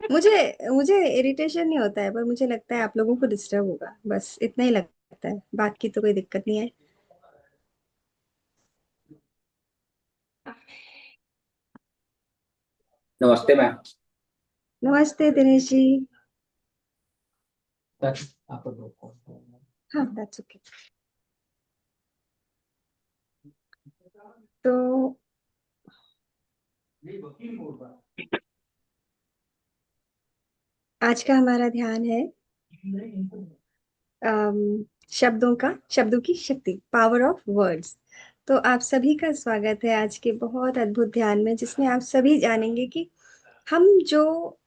मुझे मुझे इरिटेशन नहीं होता है, पर मुझे लगता है आप लोगों को डिस्टर्ब होगा, बस इतना ही लगता है, बाकी तो कोई दिक्कत नहीं है। नमस्ते मैम। नमस्ते दिनेश जी। हाँ, दैट्स ओके। तो आज का हमारा ध्यान है शब्दों की शक्ति, पावर ऑफ वर्ड्स। तो आप सभी का स्वागत है आज के बहुत अद्भुत ध्यान में, जिसमें आप सभी जानेंगे कि हम जो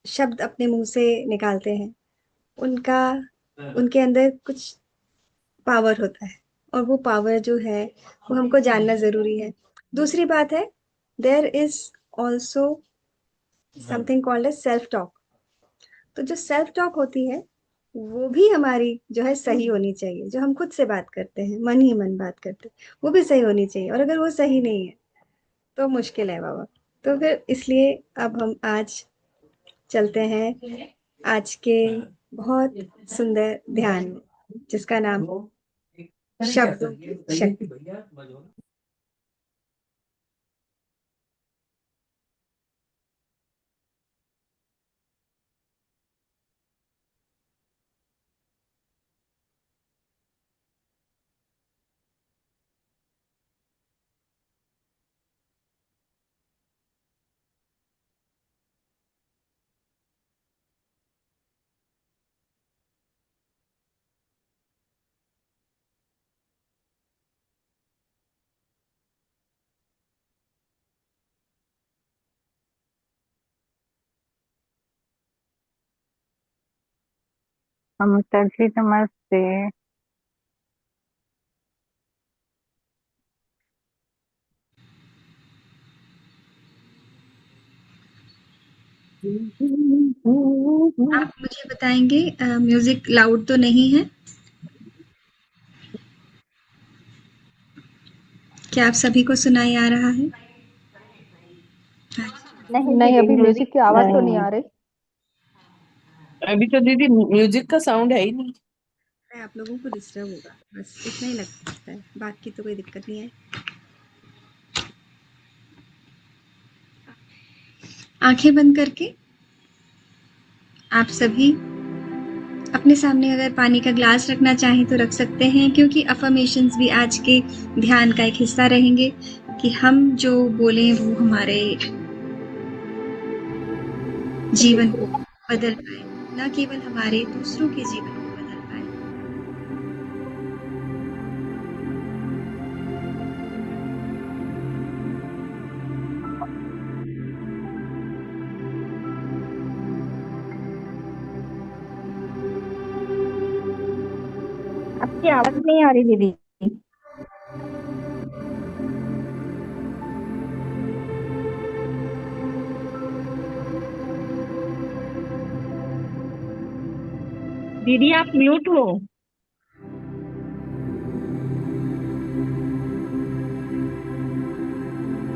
शब्द अपने मुंह से निकालते हैं, उनका उनके अंदर कुछ पावर होता है, और वो पावर जो है वो हमको जानना जरूरी है। दूसरी बात है, there is also something called as self talk. तो जो सेल्फ टॉक होती है, वो भी हमारी जो है सही होनी चाहिए। जो हम खुद से बात करते हैं, मन ही मन बात करते हैं, वो भी सही होनी चाहिए। और अगर वो सही नहीं है तो मुश्किल है बाबा। तो फिर इसलिए अब हम आज चलते हैं आज के बहुत सुंदर ध्यान में, जिसका नाम शब्दों की शक्ति। अमिता जी नमस्ते। आप मुझे बताएंगे, म्यूजिक लाउड तो नहीं है? क्या आप सभी को सुनाई आ रहा है? हाँ। नहीं नहीं, दीदी अभी म्यूजिक म्यूजिक की आवाज तो नहीं नहीं। आ रही। अभी तो दीदी म्यूजिक का साउंड है ही नहीं। आप लोगों को डिस्टर्ब होगा, बस इतना ही लगता है, बाकी तो कोई दिक्कत नहीं है। आंखें बंद करके आप सभी अपने सामने अगर पानी का ग्लास रखना चाहें तो रख सकते हैं, क्योंकि अफर्मेशंस भी आज के ध्यान का एक हिस्सा रहेंगे कि हम जो बोलें वो हमारे जीवन को बदल पाए, न केवल हमारे, दूसरों के जीवन को बदल पाए। आपकी आवाज नहीं आ रही दीदी। दीदी आप म्यूट हो।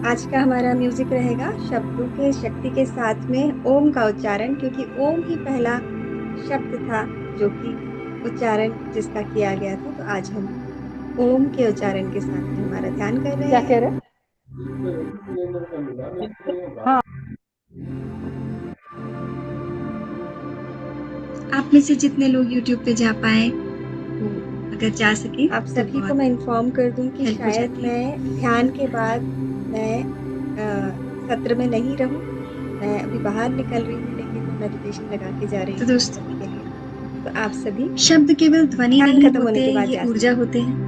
आज का हमारा म्यूजिक रहेगा शब्दों के शक्ति के साथ में ओम का उच्चारण, क्योंकि ओम ही पहला शब्द था जो कि उच्चारण जिसका किया गया था। तो आज हम ओम के उच्चारण के साथ में हमारा ध्यान कर रहे क्या हैं। कह रहे? हाँ। आप में से जितने लोग YouTube पे जा पाए, वो अगर जा सके आप तो सभी को मैं इन्फॉर्म कर दूं कि शायद मैं ध्यान के बाद मैं सत्र में नहीं रहूं। मैं अभी बाहर निकल रही हूँ, लेकिन मैं मेडिटेशन लगा के जा रही हूँ। तो दोस्तों, तो आप सभी शब्द केवल ध्वनि नहीं होते, ये ऊर्जा होते हैं।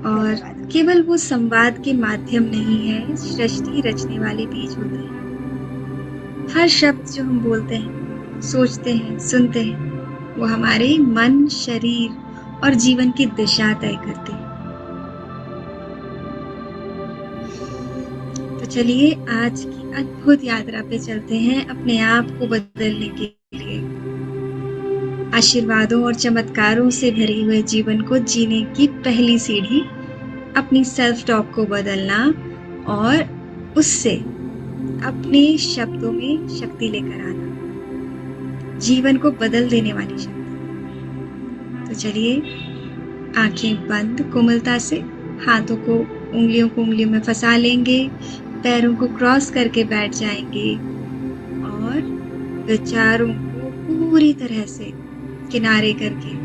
और केवल वो संवाद के माध्यम नहीं है, सृष्टि रचने वाले बीज होते हैं। हर शब्द जो हम बोलते हैं, सोचते हैं, सुनते हैं, वो हमारे मन, शरीर और जीवन की दिशा तय करते हैं। तो चलिए आज की अद्भुत यात्रा पे चलते हैं, अपने आप को बदलने के लिए, आशीर्वादों और चमत्कारों से भरे हुए जीवन को जीने की पहली सीढ़ी, अपनी सेल्फ टॉक को बदलना और उससे अपने शब्दों में शक्ति लेकर आना, जीवन को बदल देने वाली शक्ति। तो चलिए, आंखें बंद कोमलता से, हाथों को उंगलियों में फंसा लेंगे, पैरों को क्रॉस करके बैठ जाएंगे और विचारों को पूरी तरह से किनारे करके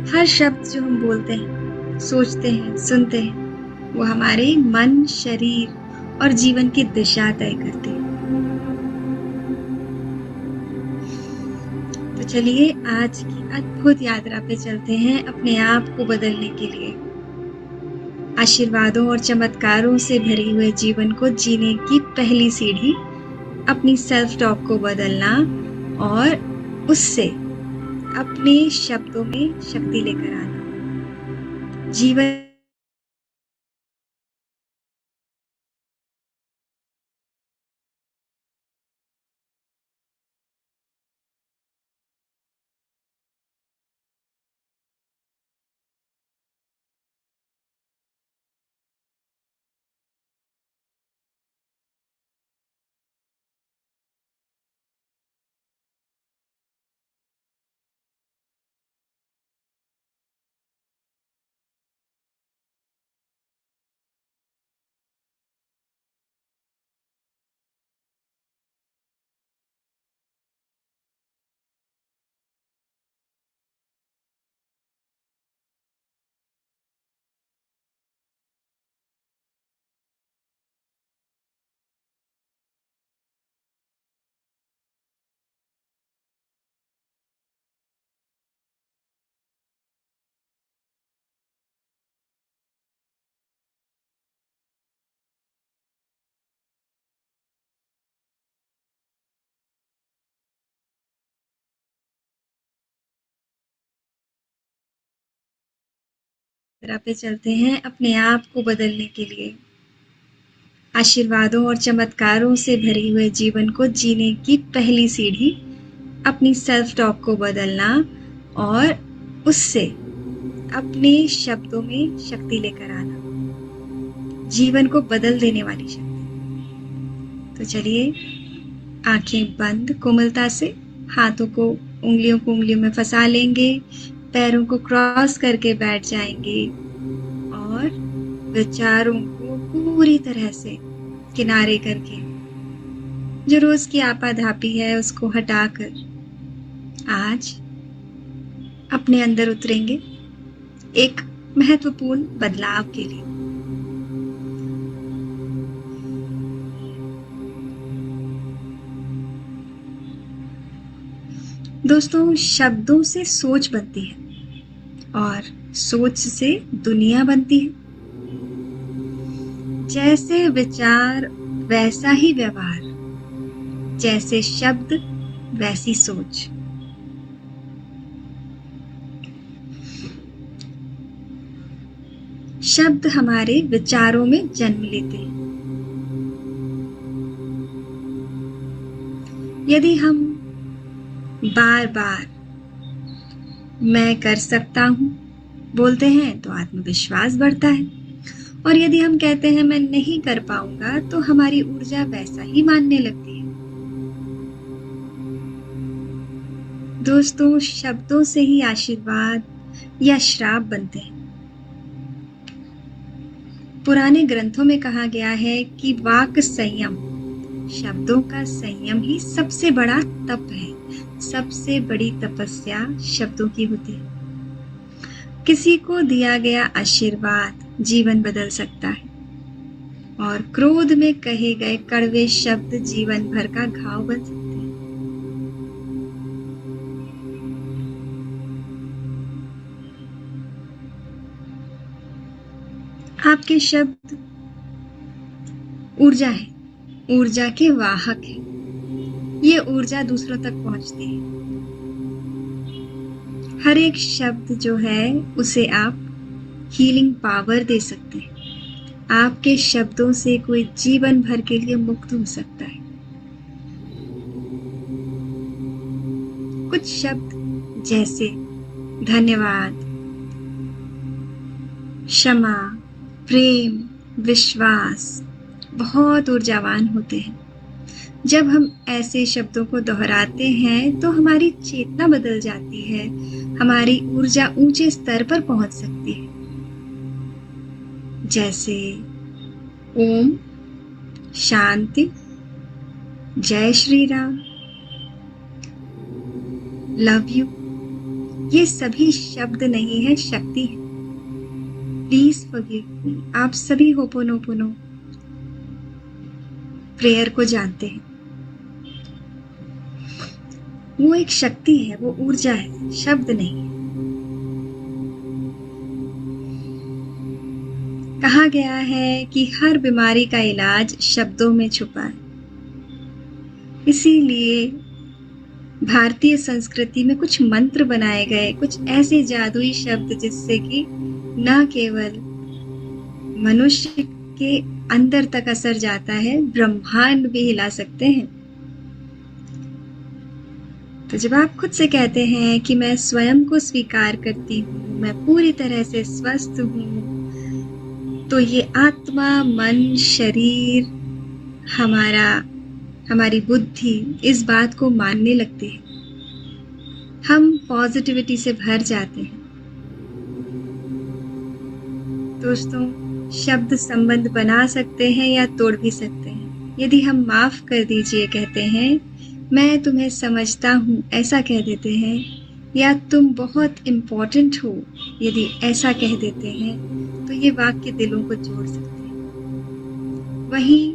हर शब्द जो हम बोलते हैं, सोचते हैं, सुनते हैं, वो हमारे मन, शरीर और जीवन की दिशा तय करते हैं। तो चलिए, आज की अद्भुत यात्रा पे चलते हैं अपने आप को बदलने के लिए। आशीर्वादों और चमत्कारों से भरे हुए जीवन को जीने की पहली सीढ़ी अपनी सेल्फ टॉक को बदलना और उससे अपने शब्दों में शक्ति लेकर आना, जीवन पे चलते हैं अपने आप को बदलने के लिए। आशीर्वादों और चमत्कारों से भरे हुए जीवन को जीने की पहली सीढ़ी अपनी सेल्फ टॉक को बदलना और उससे अपने शब्दों में शक्ति लेकर आना, जीवन को बदल देने वाली शक्ति। तो चलिए, आंखें बंद कोमलता से, हाथों को उंगलियों में फंसा लेंगे, पैरों को क्रॉस करके बैठ जाएंगे और विचारों को पूरी तरह से किनारे करके जो रोज की आपाधापी है उसको हटाकर आज अपने अंदर उतरेंगे एक महत्वपूर्ण बदलाव के लिए। दोस्तों, शब्दों से सोच बनती है और सोच से दुनिया बनती है। जैसे विचार वैसा ही व्यवहार, जैसे शब्द वैसी सोच। शब्द हमारे विचारों में जन्म लेते हैं। यदि हम बार बार मैं कर सकता हूं बोलते हैं तो आत्मविश्वास बढ़ता है, और यदि हम कहते हैं मैं नहीं कर पाऊंगा तो हमारी ऊर्जा वैसा ही मानने लगती है। दोस्तों, शब्दों से ही आशीर्वाद या श्राप बनते हैं। पुराने ग्रंथों में कहा गया है कि वाक संयम, शब्दों का संयम ही सबसे बड़ा तप है। सबसे बड़ी तपस्या शब्दों की होती है। किसी को दिया गया आशीर्वाद जीवन बदल सकता है, और क्रोध में कहे गए कड़वे शब्द जीवन भर का घाव बन सकते हैं। आपके शब्द ऊर्जा है, ऊर्जा के वाहक है। ये ऊर्जा दूसरों तक पहुंचती है। हर एक शब्द जो है उसे आप हीलिंग पावर दे सकते हैं। आपके शब्दों से कोई जीवन भर के लिए मुक्त हो सकता है। कुछ शब्द जैसे धन्यवाद, क्षमा, प्रेम, विश्वास बहुत ऊर्जावान होते हैं। जब हम ऐसे शब्दों को दोहराते हैं तो हमारी चेतना बदल जाती है, हमारी ऊर्जा ऊंचे स्तर पर पहुंच सकती है। जैसे ओम शांति, जय श्री राम, लव यू, ये सभी शब्द नहीं है, शक्ति है। Please forgive me. आप सभी होपोनोपोनो प्रेयर को जानते हैं। वो एक शक्ति है, वो ऊर्जा है, शब्द नहीं है। कहा गया है कि हर बीमारी का इलाज शब्दों में छुपा है। इसीलिए भारतीय संस्कृति में कुछ मंत्र बनाए गए, कुछ ऐसे जादुई शब्द जिससे कि न केवल मनुष्य के अंदर तक असर जाता है, ब्रह्मांड भी हिला सकते हैं। तो जब आप खुद से कहते हैं कि मैं स्वयं को स्वीकार करती हूँ, मैं पूरी तरह से स्वस्थ हूँ, तो ये आत्मा, मन, शरीर, हमारी बुद्धि इस बात को मानने लगती है। हम पॉजिटिविटी से भर जाते हैं। दोस्तों, शब्द संबंध बना सकते हैं या तोड़ भी सकते हैं। यदि हम माफ कर दीजिए कहते हैं, मैं तुम्हें समझता हूँ ऐसा कह देते हैं, या तुम बहुत इम्पोर्टेंट हो यदि ऐसा कह देते हैं, तो ये वाक्य दिलों को जोड़ सकते हैं। वहीं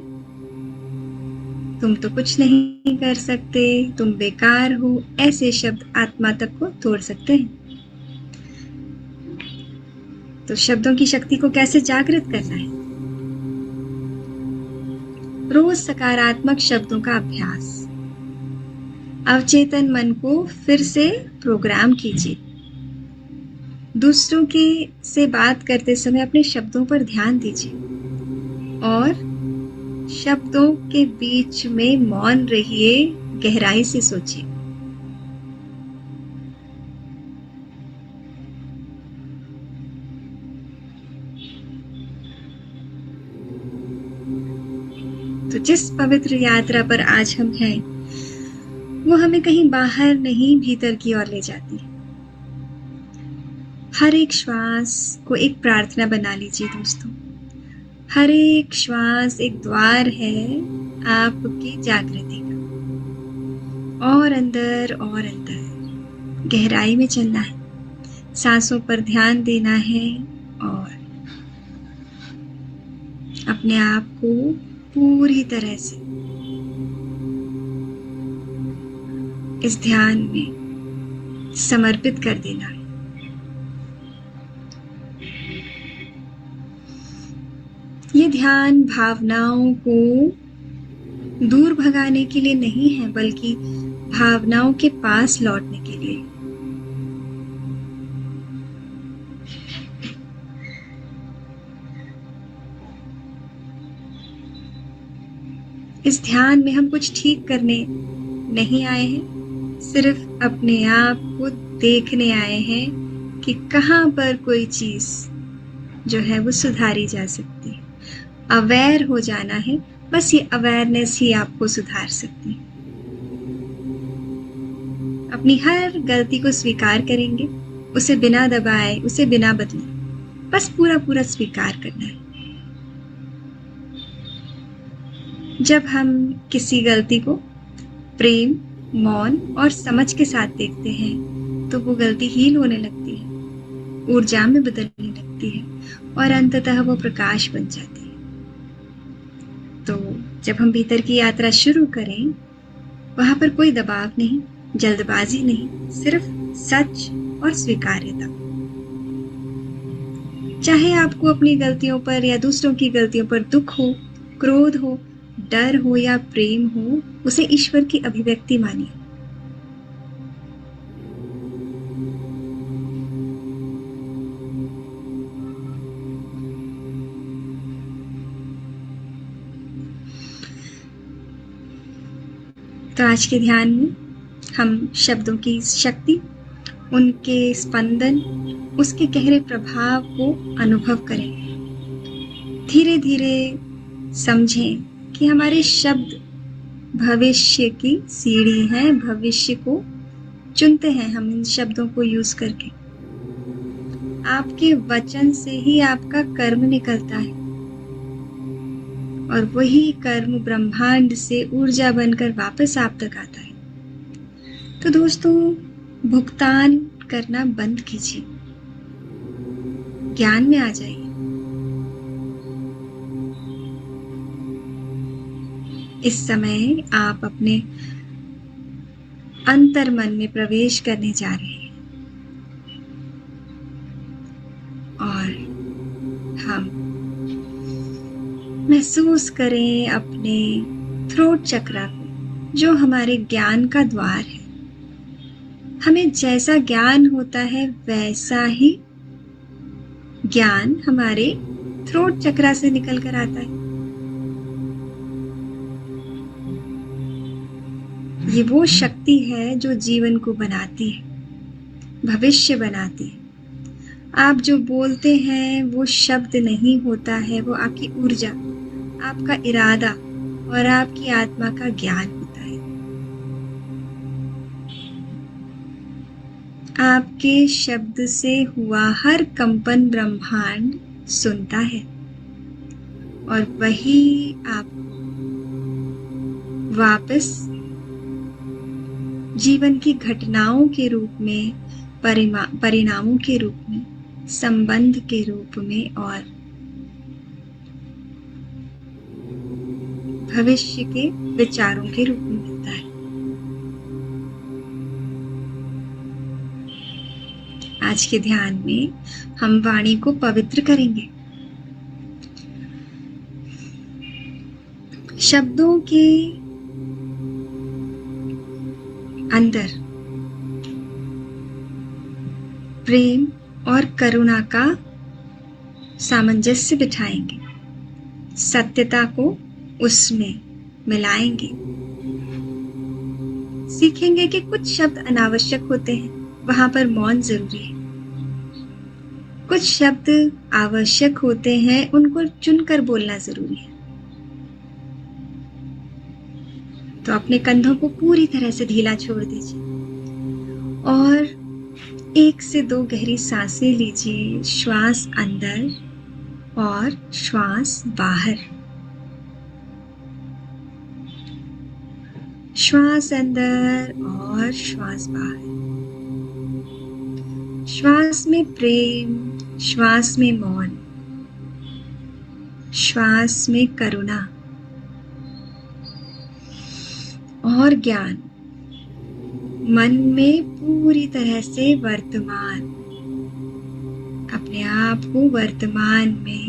तुम तो कुछ नहीं कर सकते, तुम बेकार हो, ऐसे शब्द आत्मा तक को तोड़ सकते हैं। तो शब्दों की शक्ति को कैसे जागृत करना है? रोज सकारात्मक शब्दों का अभ्यास। अवचेतन मन को फिर से प्रोग्राम कीजिए। दूसरों के से बात करते समय अपने शब्दों पर ध्यान दीजिए और शब्दों के बीच में मौन रहिए, गहराई से सोचिए। तो जिस पवित्र यात्रा पर आज हम हैं, वो हमें कहीं बाहर नहीं, भीतर की ओर ले जाती है। हर एक श्वास को एक प्रार्थना बना लीजिए दोस्तों। हर एक श्वास एक द्वार है आपकी जागृति का। और अंदर गहराई में चलना है, सांसों पर ध्यान देना है और अपने आप को पूरी तरह से इस ध्यान में समर्पित कर देना है। ये ध्यान भावनाओं को दूर भगाने के लिए नहीं है, बल्कि भावनाओं के पास लौटने के लिए। इस ध्यान में हम कुछ ठीक करने नहीं आए हैं, सिर्फ अपने आप को देखने आए हैं कि कहाँ पर कोई चीज जो है वो सुधारी जा सकती है। अवेयर हो जाना है, बस ये अवेयरनेस ही आपको सुधार सकती है। अपनी हर गलती को स्वीकार करेंगे, उसे बिना दबाए, उसे बिना बदले, बस पूरा स्वीकार करना है। जब हम किसी गलती को प्रेम, मौन और समझ के साथ देखते हैं, तो वो गलती हील होने लगती है, ऊर्जा में बदलने लगती है और अंततः वो प्रकाश बन जाती है। तो जब हम भीतर की यात्रा शुरू करें, वहां पर कोई दबाव नहीं, जल्दबाजी नहीं, सिर्फ सच और स्वीकार्यता। चाहे आपको अपनी गलतियों पर या दूसरों की गलतियों पर दुख हो, क्रोध हो, डर हो या प्रेम हो, उसे ईश्वर की अभिव्यक्ति मानिए। तो आज के ध्यान में हम शब्दों की शक्ति, उनके स्पंदन, उसके गहरे प्रभाव को अनुभव करेंगे। धीरे धीरे समझें कि हमारे शब्द भविष्य की सीढ़ी हैं, भविष्य को चुनते हैं हम इन शब्दों को यूज करके। आपके वचन से ही आपका कर्म निकलता है और वही कर्म ब्रह्मांड से ऊर्जा बनकर वापस आप तक आता है। तो दोस्तों, भुगतान करना बंद कीजिए, ज्ञान में आ जाइए। इस समय आप अपने अंतर्मन में प्रवेश करने जा रहे हैं और हम महसूस करें अपने थ्रोट चक्रा को, जो हमारे ज्ञान का द्वार है। हमें जैसा ज्ञान होता है वैसा ही ज्ञान हमारे थ्रोट चक्रा से निकल कर आता है। ये वो शक्ति है जो जीवन को बनाती है, भविष्य बनाती है। आप जो बोलते हैं वो शब्द नहीं होता है, वो आपकी ऊर्जा, आपका इरादा और आपकी आत्मा का ज्ञान होता है। आपके शब्द से हुआ हर कंपन ब्रह्मांड सुनता है और वही आप वापस जीवन की घटनाओं के रूप में, परिणामों के रूप में, संबंध के रूप में और भविष्य के विचारों के रूप में मिलता है। आज के ध्यान में हम वाणी को पवित्र करेंगे। शब्दों के अंदर प्रेम और करुणा का सामंजस्य बिठाएंगे, सत्यता को उसमें मिलाएंगे। सीखेंगे कि कुछ शब्द अनावश्यक होते हैं, वहां पर मौन जरूरी है। कुछ शब्द आवश्यक होते हैं, उनको चुनकर बोलना जरूरी है। तो अपने कंधों को पूरी तरह से ढीला छोड़ दीजिए और 1 से 2 गहरी सांसें लीजिए। श्वास अंदर और श्वास बाहर। श्वास अंदर और श्वास बाहर। श्वास में प्रेम, श्वास में मौन, श्वास में करुणा और ज्ञान। मन में पूरी तरह से वर्तमान, अपने आप को वर्तमान में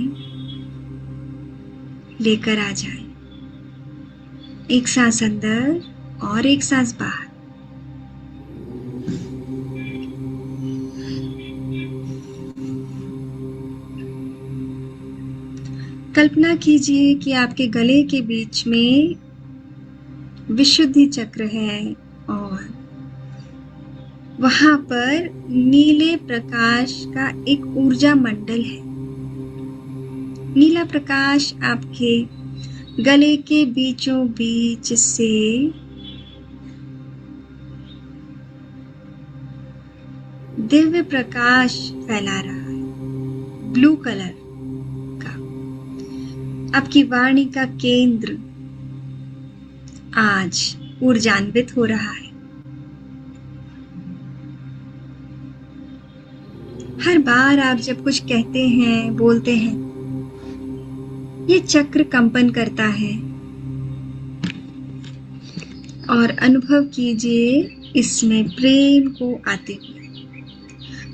लेकर आ जाए। 1 सांस अंदर और 1 सांस बाहर। कल्पना कीजिए कि आपके गले के बीच में विशुद्धि चक्र है और वहां पर नीले प्रकाश का एक ऊर्जा मंडल है। नीला प्रकाश आपके गले के बीचों बीच से दिव्य प्रकाश फैला रहा है, ब्लू कलर का। आपकी वाणी का केंद्र आज ऊर्जान्वित हो रहा है। हर बार आप जब कुछ कहते हैं, बोलते हैं, ये चक्र कंपन करता है और अनुभव कीजिए इसमें प्रेम को आते हुए।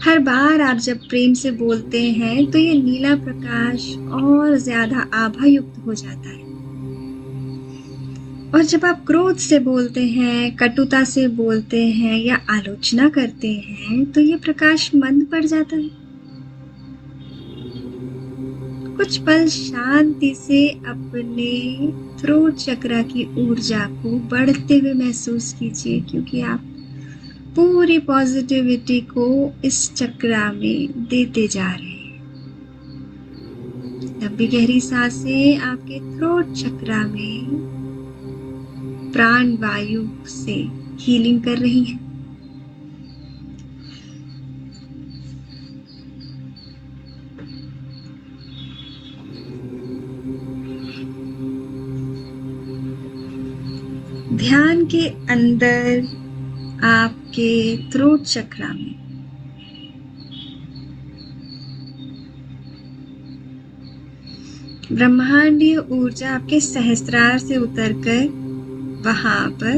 हर बार आप जब प्रेम से बोलते हैं तो ये नीला प्रकाश और ज्यादा आभायुक्त हो जाता है। और जब आप क्रोध से बोलते हैं, कटुता से बोलते हैं या आलोचना करते हैं तो ये प्रकाश मंद पड़ जाता है कुछ पल शांति से अपने थ्रोट चक्रा की ऊर्जा को बढ़ते हुए महसूस कीजिए, क्योंकि आप पूरी पॉजिटिविटी को इस चक्रा में देते जा रहे हैं। लंबी गहरी सांसें आपके थ्रोट चक्रा में प्राण वायु से हीलिंग कर रही हैं। ध्यान के अंदर आपके थ्रोट चक्रा में ब्रह्मांडीय ऊर्जा आपके सहस्त्रार से उतरकर वहां पर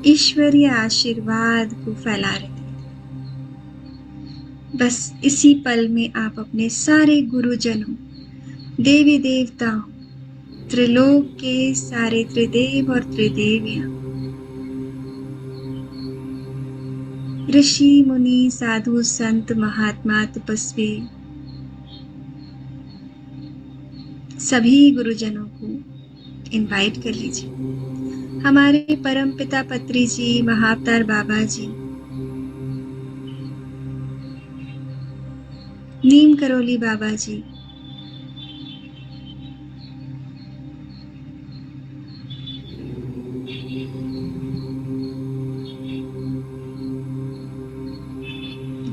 ईश्वरीय आशीर्वाद को फैला रही है। बस इसी पल में आप अपने सारे गुरुजनों, देवी देवताओं, त्रिलोक के सारे त्रिदेव और त्रिदेवियां, ऋषि मुनि, साधु संत, महात्मा, तपस्वी, सभी गुरुजनों को इनवाइट कर लीजिए। हमारे परमपिता पत्री जी, महाअवतार बाबा जी, नीम करोली बाबा जी,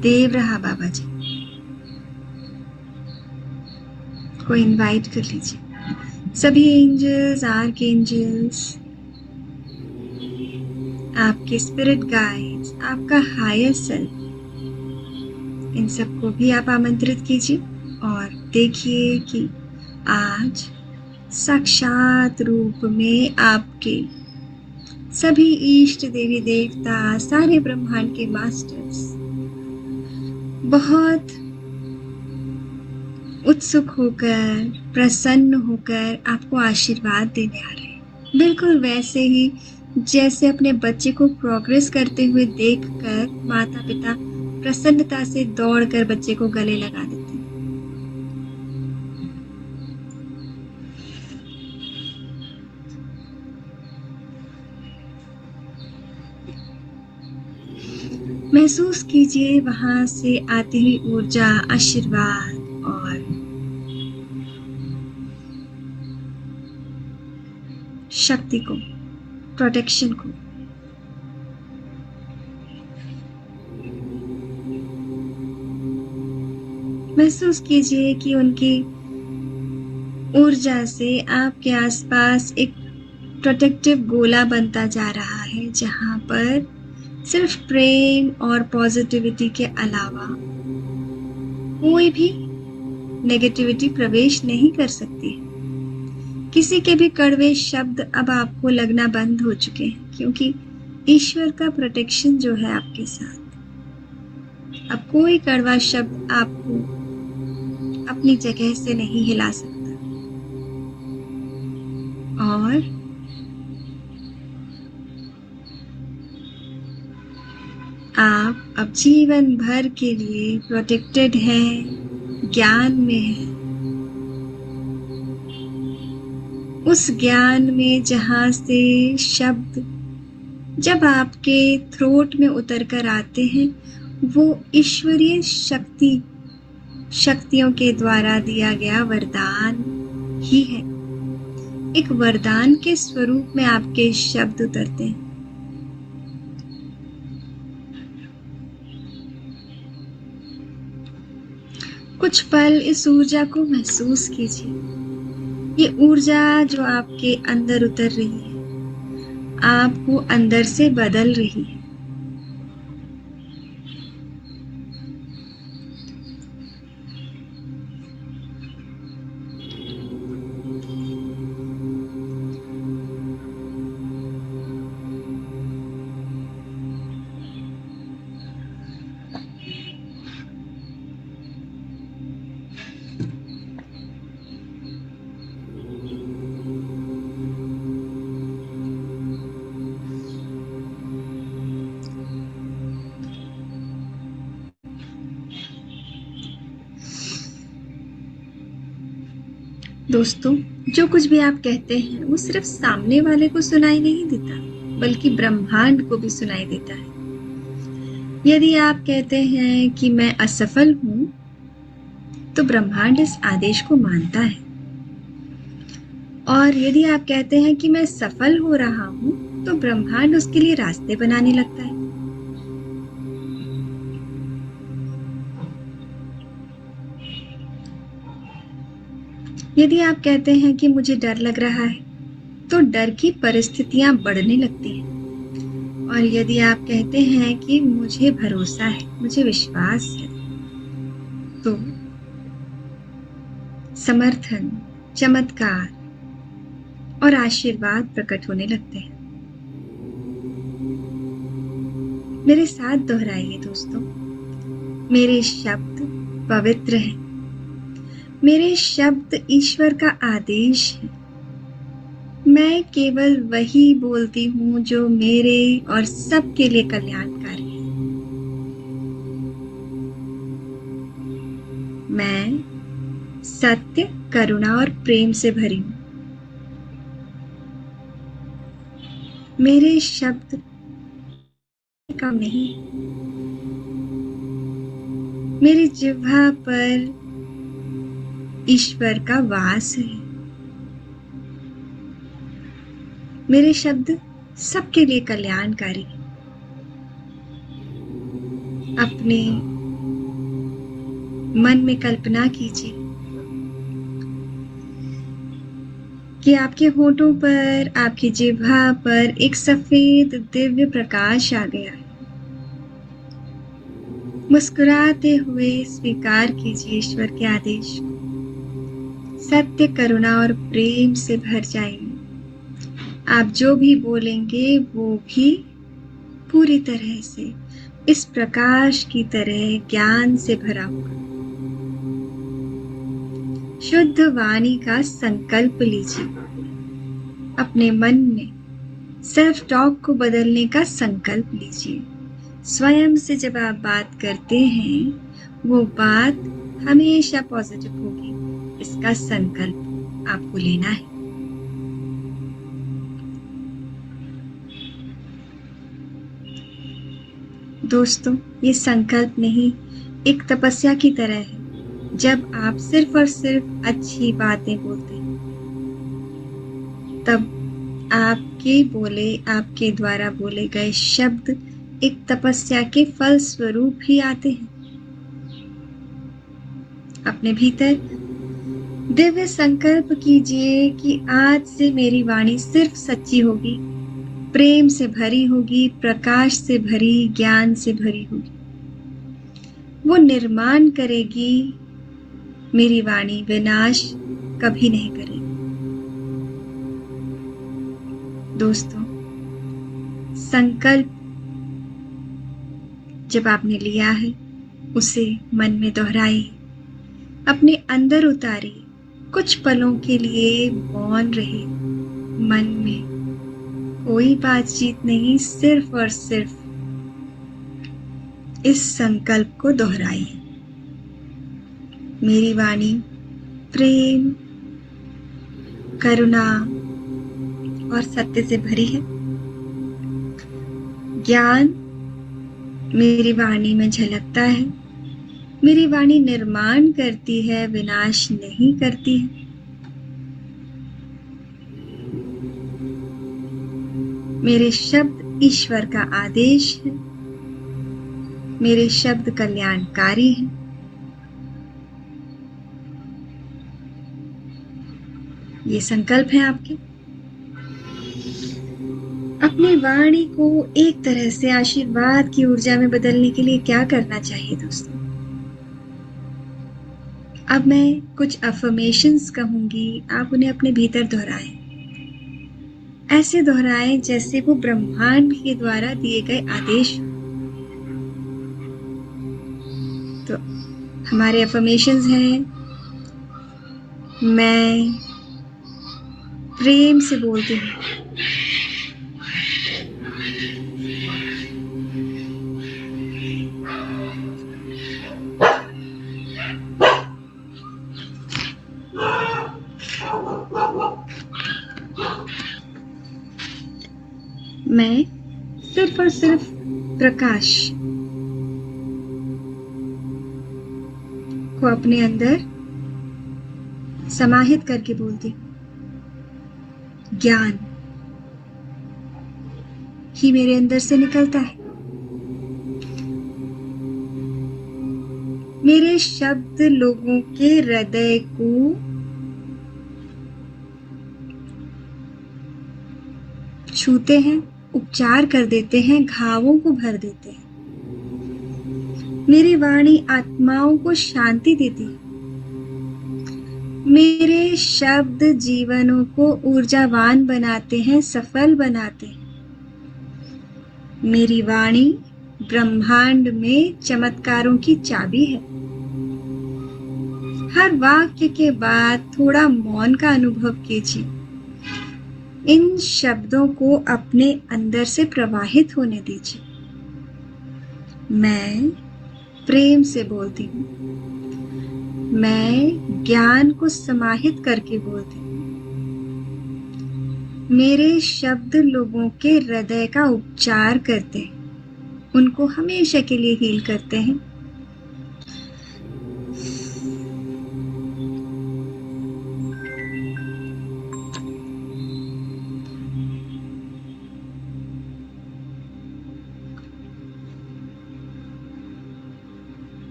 देव रहा बाबा जी को इनवाइट कर लीजिए। सभी एंजल्स, आर्क एंजल्स, आपके स्पिरिट गाइड्स, आपका हायर सेल्फ, इन सबको भी आप आमंत्रित कीजिए और देखिए कि आज साक्षात रूप में आपके सभी इष्ट देवी देवता, सारे ब्रह्मांड के मास्टर्स बहुत उत्सुक होकर, प्रसन्न होकर आपको आशीर्वाद देने आ रहे हैं। बिल्कुल वैसे ही जैसे अपने बच्चे को प्रोग्रेस करते हुए देखकर माता पिता प्रसन्नता से दौड़कर बच्चे को गले लगा देते हैं। महसूस कीजिए वहां से आती हुई ऊर्जा, आशीर्वाद और शक्ति को, प्रोटेक्शन को। महसूस कीजिए कि उनकी ऊर्जा से आपके आसपास एक प्रोटेक्टिव गोला बनता जा रहा है, जहां पर सिर्फ प्रेम और पॉजिटिविटी के अलावा कोई भी नेगेटिविटी प्रवेश नहीं कर सकती। किसी के भी कड़वे शब्द अब आपको लगना बंद हो चुके हैं, क्योंकि ईश्वर का प्रोटेक्शन जो है आपके साथ। अब कोई कड़वा शब्द आपको अपनी जगह से नहीं हिला सकता। और आप अब जीवन भर के लिए प्रोटेक्टेड हैं, ज्ञान में हैं। उस ज्ञान में जहां से शब्द जब आपके थ्रोट में उतर कर आते हैं, वो ईश्वरीय शक्तियों के द्वारा दिया गया वरदान ही है। एक वरदान के स्वरूप में आपके शब्द उतरते हैं। कुछ पल इस ऊर्जा को महसूस कीजिए। ये ऊर्जा जो आपके अंदर उतर रही है, आपको अंदर से बदल रही है। दोस्तों, जो कुछ भी आप कहते हैं वो सिर्फ सामने वाले को सुनाई नहीं देता, बल्कि ब्रह्मांड को भी सुनाई देता है। यदि आप कहते हैं कि मैं असफल हूं, तो ब्रह्मांड इस आदेश को मानता है। और यदि आप कहते हैं कि मैं सफल हो रहा हूं, तो ब्रह्मांड उसके लिए रास्ते बनाने लगता है। यदि आप कहते हैं कि मुझे डर लग रहा है, तो डर की परिस्थितियां बढ़ने लगती हैं। और यदि आप कहते हैं कि मुझे भरोसा है, मुझे विश्वास है, तो समर्थन, चमत्कार और आशीर्वाद प्रकट होने लगते हैं। मेरे साथ दोहराइए दोस्तों, मेरे शब्द पवित्र हैं। मेरे शब्द ईश्वर का आदेश है। मैं केवल वही बोलती हूँ जो मेरे और सबके लिए कल्याणकारी है। मैं सत्य, करुणा और प्रेम से भरी हूँ। मेरे शब्द कम नहीं। मेरी जिह्वा पर ईश्वर का वास है। मेरे शब्द सबके लिए कल्याणकारी हैं। अपने मन में कल्पना कीजिए कि आपके होठों पर, आपकी जिह्वा पर एक सफेद दिव्य प्रकाश आ गया है। मुस्कुराते हुए स्वीकार कीजिए ईश्वर के आदेश को। सत्य, करुणा और प्रेम से भर जाइए। आप जो भी बोलेंगे वो भी पूरी तरह से इस प्रकाश की तरह ज्ञान से भरा होगा। शुद्ध वाणी का संकल्प लीजिए। अपने मन में सेल्फ टॉक को बदलने का संकल्प लीजिए। स्वयं से जब आप बात करते हैं, वो बात हमेशा पॉजिटिव होगी। इसका संकल्प आपको लेना है। दोस्तों, ये संकल्प नहीं, एक तपस्या की तरह है। जब आप सिर्फ और सिर्फ अच्छी बातें बोलते हैं, तब आपके द्वारा बोले गए शब्द एक तपस्या के फल स्वरूप ही आते हैं। अपने भीतर दिव्य संकल्प कीजिए कि आज से मेरी वाणी सिर्फ सच्ची होगी, प्रेम से भरी होगी, प्रकाश से भरी, ज्ञान से भरी होगी। वो निर्माण करेगी। मेरी वाणी विनाश कभी नहीं करेगी। दोस्तों, संकल्प जब आपने लिया है, उसे मन में दोहराइए, अपने अंदर उतारिए। कुछ पलों के लिए मौन रहिए। मन में कोई बातचीत नहीं, सिर्फ और सिर्फ इस संकल्प को दोहराइए। मेरी वाणी प्रेम, करुणा और सत्य से भरी है। ज्ञान मेरी वाणी में झलकता है। मेरी वाणी निर्माण करती है, विनाश नहीं करती है। मेरे शब्द ईश्वर का आदेश है। मेरे शब्द कल्याणकारी हैं। ये संकल्प है आपके। अपनी वाणी को एक तरह से आशीर्वाद की ऊर्जा में बदलने के लिए क्या करना चाहिए दोस्तों? अब मैं कुछ अफर्मेशंस कहूंगी, आप उन्हें अपने भीतर दोहराएं। ऐसे दोहराएं जैसे वो ब्रह्मांड के द्वारा दिए गए आदेश। तो हमारे अफर्मेशंस हैं, मैं प्रेम से बोलती हूँ। मैं सिर्फ और सिर्फ प्रकाश को अपने अंदर समाहित करके बोलती हूँ। ज्ञान ही मेरे अंदर से निकलता है। मेरे शब्द लोगों के हृदय को छूते हैं, उपचार कर देते हैं, घावों को भर देते हैं। मेरी वाणी आत्माओं को शांति देती है। मेरे शब्द जीवनों को ऊर्जावान बनाते हैं, सफल बनाते हैं। मेरी वाणी ब्रह्मांड में चमत्कारों की चाबी है। हर वाक्य के बाद थोड़ा मौन का अनुभव कीजिए। इन शब्दों को अपने अंदर से प्रवाहित होने दीजिए। मैं प्रेम से बोलती हूँ। मैं ज्ञान को समाहित करके बोलती हूँ। मेरे शब्द लोगों के हृदय का उपचार करते हैं, उनको हमेशा के लिए हील करते हैं।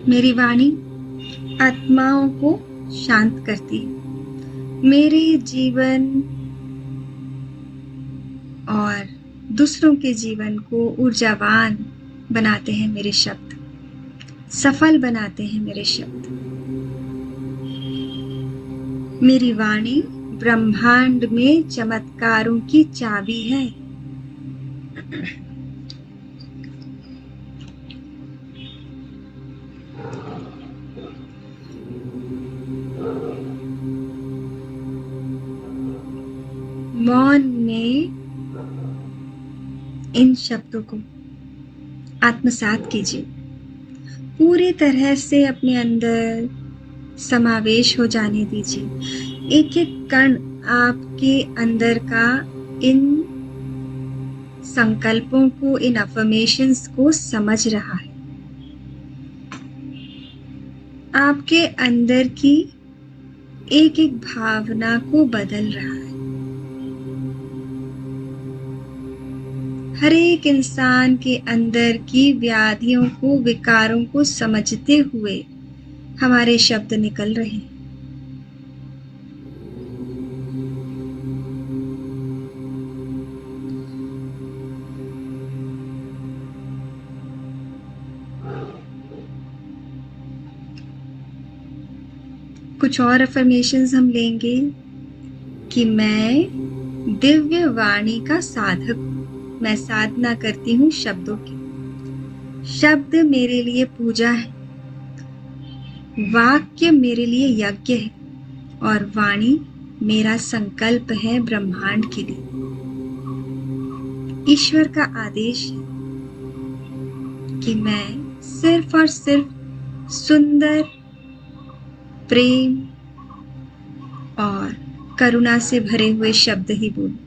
मेरी वाणी आत्माओं को शांत करती है। मेरे जीवन और दूसरों के जीवन को ऊर्जावान बनाते हैं मेरे शब्द, सफल बनाते हैं मेरे शब्द। मेरी वाणी ब्रह्मांड में चमत्कारों की चाबी है। मौन में इन शब्दों को आत्मसात कीजिए। पूरी तरह से अपने अंदर समावेश हो जाने दीजिए। एक एक कण आपके अंदर का इन संकल्पों को, इन अफर्मेशंस को समझ रहा है। आपके अंदर की एक एक भावना को बदल रहा है। हर एक इंसान के अंदर की व्याधियों को, विकारों को समझते हुए हमारे शब्द निकल रहे हैं। कुछ और अफर्मेशंस हम लेंगे कि मैं दिव्य वाणी का साधक हूँ। मैं साधना करती हूँ शब्दों की। शब्द मेरे लिए पूजा है, वाक्य मेरे लिए यज्ञ है और वाणी मेरा संकल्प है ब्रह्मांड के लिए। ईश्वर का आदेश है कि मैं सिर्फ और सिर्फ सुंदर, प्रेम और करुणा से भरे हुए शब्द ही बोलूं।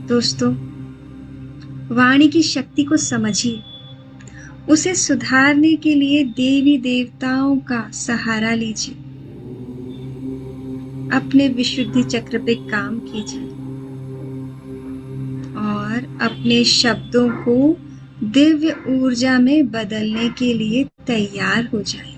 दोस्तों, वाणी की शक्ति को समझिए। उसे सुधारने के लिए देवी देवताओं का सहारा लीजिए। अपने विशुद्धि चक्र पे काम कीजिए और अपने शब्दों को दिव्य ऊर्जा में बदलने के लिए तैयार हो जाए।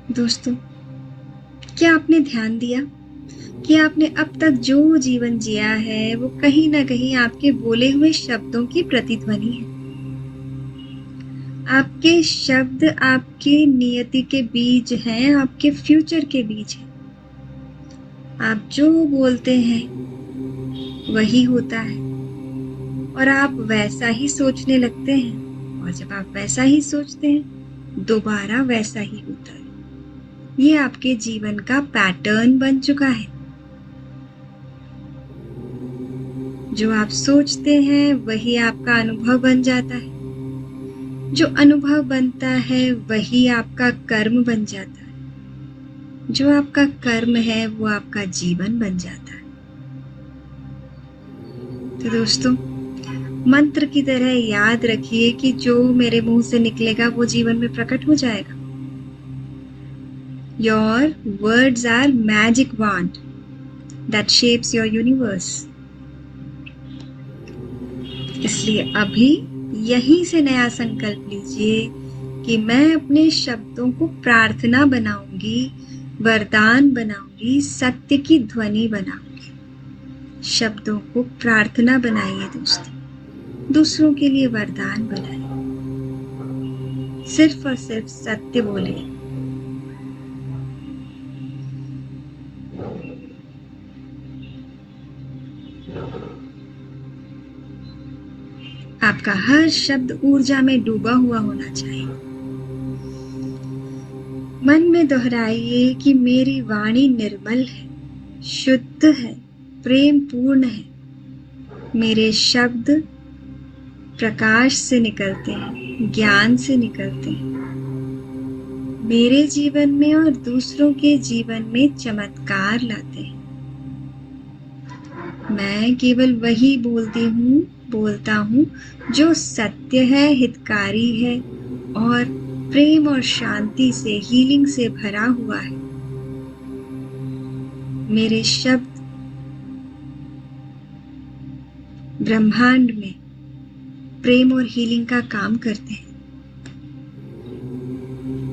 दोस्तों, क्या आपने ध्यान दिया कि आपने अब तक जो जीवन जिया है वो कहीं ना कहीं आपके बोले हुए शब्दों की प्रतिध्वनि है। आपके शब्द आपकी नियति के बीज हैं, आपके फ्यूचर के बीज हैं। आप जो बोलते हैं वही होता है और आप वैसा ही सोचने लगते हैं और जब आप वैसा ही सोचते हैं दोबारा वैसा ही होता है। ये आपके जीवन का पैटर्न बन चुका है। जो आप सोचते हैं वही आपका अनुभव बन जाता है। जो अनुभव बनता है वही आपका कर्म बन जाता है। जो आपका कर्म है वो आपका जीवन बन जाता है। तो दोस्तों, मंत्र की तरह याद रखिए कि जो मेरे मुंह से निकलेगा वो जीवन में प्रकट हो जाएगा। Your words are magic wand that shapes your universe. इसलिए अभी यहीं से नया संकल्प लीजिए कि मैं अपने शब्दों को प्रार्थना बनाऊंगी, वरदान बनाऊंगी, सत्य की ध्वनि बनाऊंगी। शब्दों को प्रार्थना बनाइए दोस्तों, दूसरों के लिए वरदान बनाइए। सिर्फ और सिर्फ सत्य बोलिए। आपका हर शब्द ऊर्जा में डूबा हुआ होना चाहिए। मन में दोहराइए कि मेरी वाणी निर्मल है, शुद्ध है, प्रेम पूर्ण है। मेरे शब्द प्रकाश से निकलते हैं, ज्ञान से निकलते हैं। मेरे जीवन में और दूसरों के जीवन में चमत्कार लाते हैं। मैं केवल वही बोलता हूँ जो सत्य है, हितकारी है और प्रेम और शांति से, हीलिंग से भरा हुआ है। मेरे शब्द ब्रह्मांड में प्रेम और हीलिंग का काम करते हैं।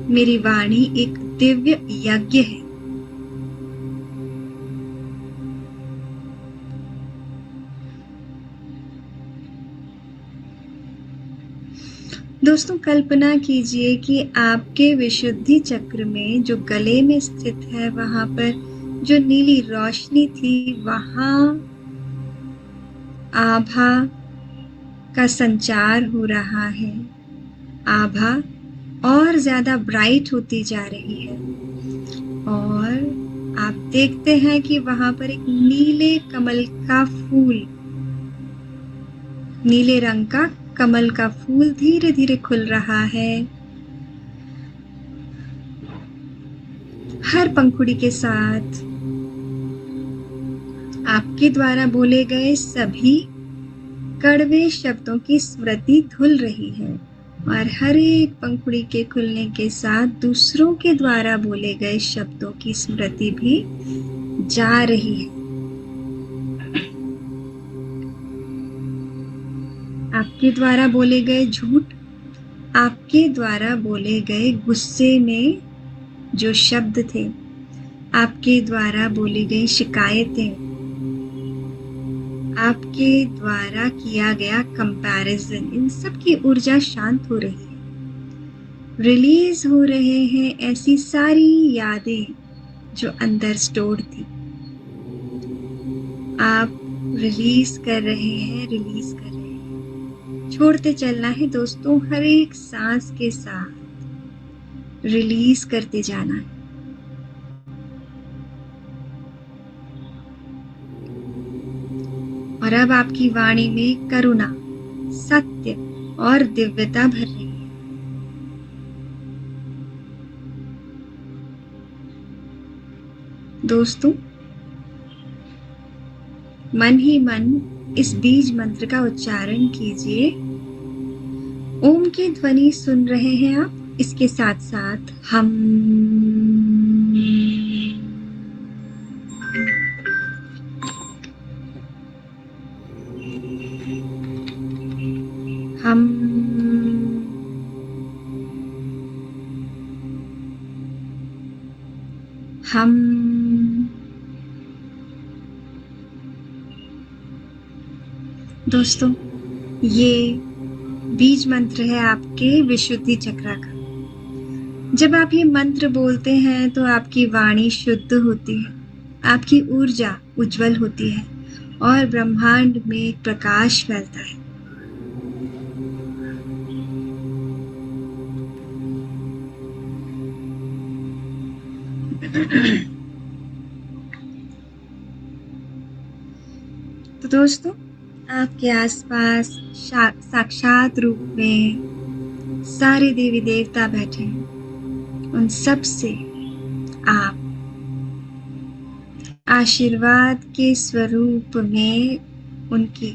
मेरी वाणी एक दिव्य यज्ञ है। दोस्तों, कल्पना कीजिए कि आपके विशुद्धि चक्र में जो गले में स्थित है वहां पर जो नीली रोशनी थी, वहां आभा का संचार हो रहा है। आभा और ज्यादा ब्राइट होती जा रही है और आप देखते हैं कि वहां पर एक नीले कमल का फूल, नीले रंग का कमल का फूल धीरे धीरे खुल रहा है। हर पंखुड़ी के साथ आपके द्वारा बोले गए सभी कड़वे शब्दों की स्मृति धुल रही है और हर एक पंखुड़ी के खुलने के साथ दूसरों के द्वारा बोले गए शब्दों की स्मृति भी जा रही है। आपके द्वारा बोले गए झूठ, आपके द्वारा बोले गए गुस्से में जो शब्द थे, आपके द्वारा बोली गई शिकायतें, आपके द्वारा किया गया कंपैरिजन, इन सब की ऊर्जा शांत हो रही है। रिलीज हो रहे हैं ऐसी सारी यादें जो अंदर स्टोर थी। आप रिलीज कर रहे हैं, रिलीज कर रहे हैं। छोड़ते चलना है दोस्तों, हर एक सांस के साथ रिलीज करते जाना है। और अब आपकी वाणी में करुणा, सत्य और दिव्यता भर रही है। दोस्तों, मन ही मन इस बीज मंत्र का उच्चारण कीजिए। ओम की ध्वनि सुन रहे हैं आप, इसके साथ साथ हम दोस्तों, ये बीज मंत्र है आपके विशुद्धि चक्र का। जब आप ये मंत्र बोलते हैं तो आपकी वाणी शुद्ध होती है, आपकी ऊर्जा उज्जवल होती है और ब्रह्मांड में एक प्रकाश फैलता है। तो दोस्तों, आपके आसपास साक्षात रूप में सारे देवी देवता बैठे हैं। उन सब से आप आशीर्वाद के स्वरूप में उनकी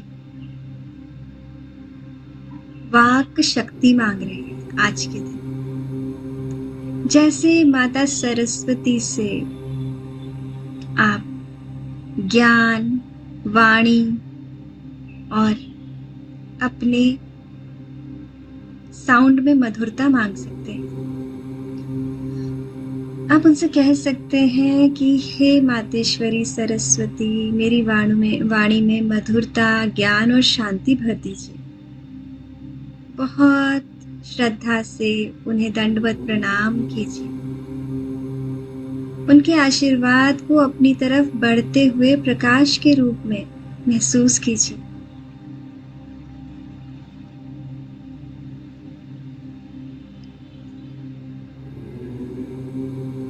वाक शक्ति मांग रहे हैं आज के दिन। जैसे माता सरस्वती से आप ज्ञान, वाणी और अपने साउंड में मधुरता मांग सकते हैं। आप उनसे कह सकते हैं कि हे मातेश्वरी सरस्वती, मेरी वाणी में मधुरता, ज्ञान और शांति भर दीजिए। बहुत श्रद्धा से उन्हें दंडवत प्रणाम कीजिए। उनके आशीर्वाद को अपनी तरफ बढ़ते हुए प्रकाश के रूप में महसूस कीजिए।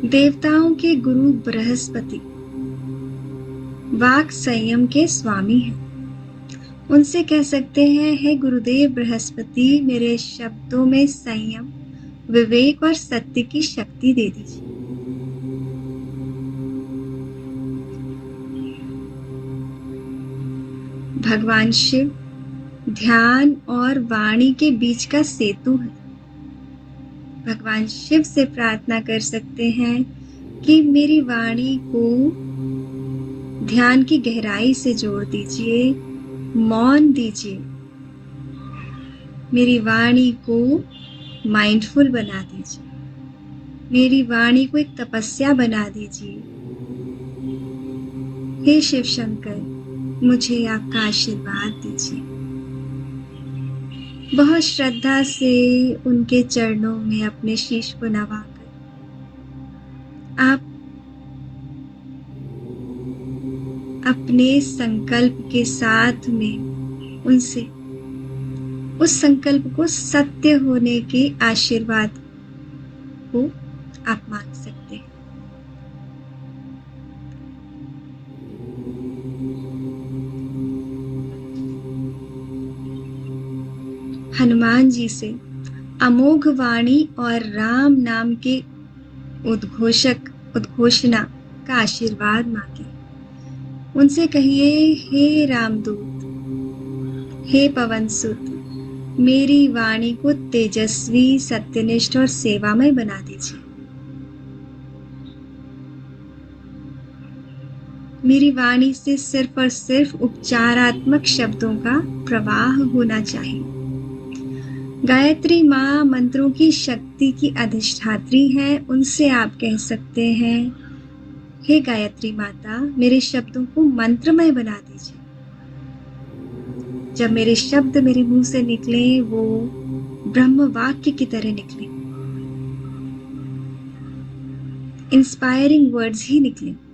देवताओं के गुरु बृहस्पति वाक संयम के स्वामी हैं। उनसे कह सकते हैं, हे गुरुदेव बृहस्पति, मेरे शब्दों में संयम, विवेक और सत्य की शक्ति दे दीजिए। भगवान शिव ध्यान और वाणी के बीच का सेतु है। भगवान शिव से प्रार्थना कर सकते हैं कि मेरी वाणी को ध्यान की गहराई से जोड़ दीजिए, मौन दीजिए। मेरी वाणी को माइंडफुल बना दीजिए। मेरी वाणी को एक तपस्या बना दीजिए। हे शिव शंकर, मुझे आपका आशीर्वाद दीजिए। बहुत श्रद्धा से उनके चरणों में अपने शीश को नवाकर आप अपने संकल्प के साथ में उनसे उस संकल्प को सत्य होने के आशीर्वाद को आप मांग सकते हैं। हनुमान जी से अमोघ वाणी और राम नाम के उद्घोषणा का आशीर्वाद मांगे। उनसे कहिए, हे रामदूत, हे पवन सुत, मेरी वाणी को तेजस्वी, सत्यनिष्ठ और सेवामय बना दीजिए। मेरी वाणी से सिर्फ और सिर्फ उपचारात्मक शब्दों का प्रवाह होना चाहिए। गायत्री माँ मंत्रों की शक्ति की अधिष्ठात्री है। उनसे आप कह सकते हैं, हे गायत्री माता, मेरे शब्दों को मंत्रमय बना दीजिए। जब मेरे शब्द मेरे मुंह से निकले, वो ब्रह्म वाक्य की तरह निकले, इंस्पायरिंग वर्ड्स ही निकले।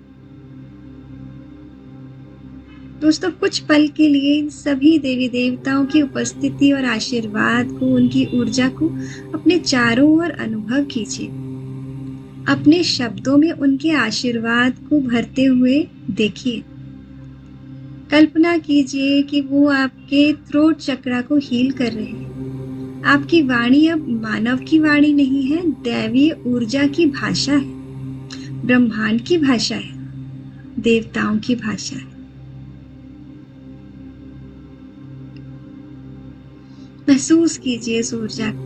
दोस्तों, कुछ पल के लिए इन सभी देवी देवताओं की उपस्थिति और आशीर्वाद को, उनकी ऊर्जा को अपने चारों ओर अनुभव कीजिए। अपने शब्दों में उनके आशीर्वाद को भरते हुए देखिए। कल्पना कीजिए कि वो आपके थ्रोट चक्रा को हील कर रहे हैं। आपकी वाणी अब मानव की वाणी नहीं है, दैवीय ऊर्जा की भाषा है, ब्रह्मांड की भाषा है, देवताओं की भाषा है। महसूस कीजिए इस ऊर्जा को,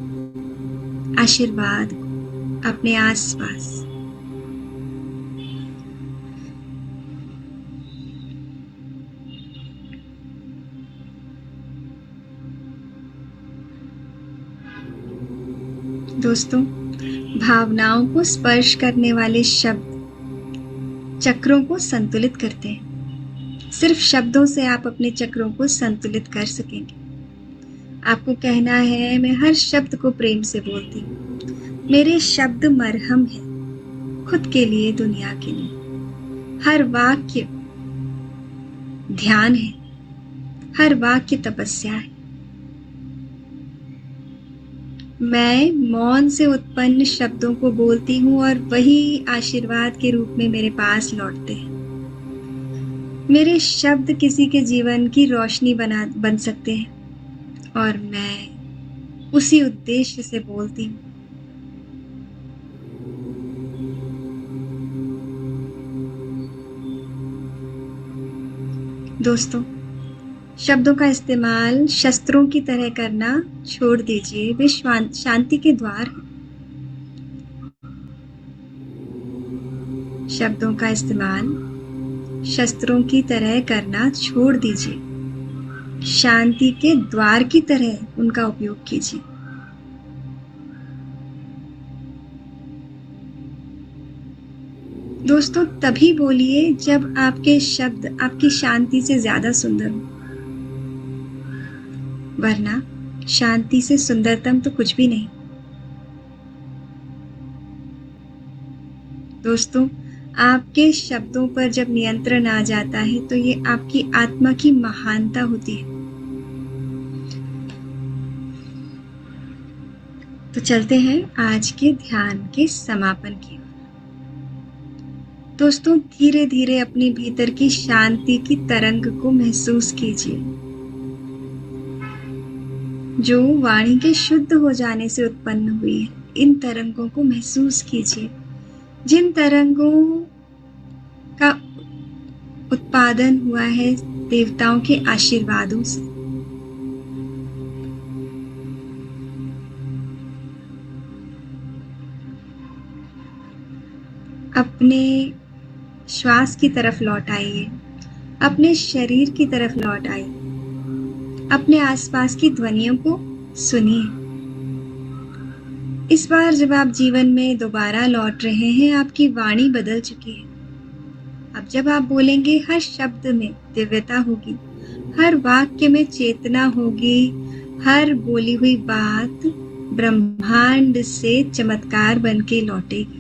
आशीर्वाद को अपने आसपास। दोस्तों, भावनाओं को स्पर्श करने वाले शब्द चक्रों को संतुलित करते हैं। सिर्फ शब्दों से आप अपने चक्रों को संतुलित कर सकेंगे। आपको कहना है, मैं हर शब्द को प्रेम से बोलती हूँ। मेरे शब्द मरहम है, खुद के लिए, दुनिया के लिए। हर वाक्य ध्यान है, हर वाक्य तपस्या है। मैं मौन से उत्पन्न शब्दों को बोलती हूँ और वही आशीर्वाद के रूप में मेरे पास लौटते हैं। मेरे शब्द किसी के जीवन की रोशनी बन सकते हैं और मैं उसी उद्देश्य से बोलती हूँ। दोस्तों, शब्दों का इस्तेमाल शस्त्रों की तरह करना छोड़ दीजिए। वे शांति के द्वार हैं। शब्दों का इस्तेमाल शस्त्रों की तरह करना छोड़ दीजिए। शांति के द्वार की तरह उनका उपयोग कीजिए। दोस्तों, तभी बोलिए जब आपके शब्द आपकी शांति से ज्यादा सुंदर हो, वरना शांति से सुंदरतम तो कुछ भी नहीं। दोस्तों, आपके शब्दों पर जब नियंत्रण आ जाता है तो ये आपकी आत्मा की महानता होती है। तो चलते हैं आज के ध्यान के समापन की ओर। दोस्तों, धीरे धीरे अपने भीतर की शांति की तरंग को महसूस कीजिए, जो वाणी के शुद्ध हो जाने से उत्पन्न हुई है। इन तरंगों को महसूस कीजिए, जिन तरंगों का उत्पादन हुआ है देवताओं के आशीर्वादों से। अपने श्वास की तरफ लौट आइए, अपने शरीर की तरफ लौट आइए, अपने आसपास की ध्वनियों को सुनिए। इस बार जब आप जीवन में दोबारा लौट रहे हैं, आपकी वाणी बदल चुकी है। अब जब आप बोलेंगे, हर शब्द में दिव्यता होगी, हर वाक्य में चेतना होगी, हर बोली हुई बात ब्रह्मांड से चमत्कार बन के लौटेगी।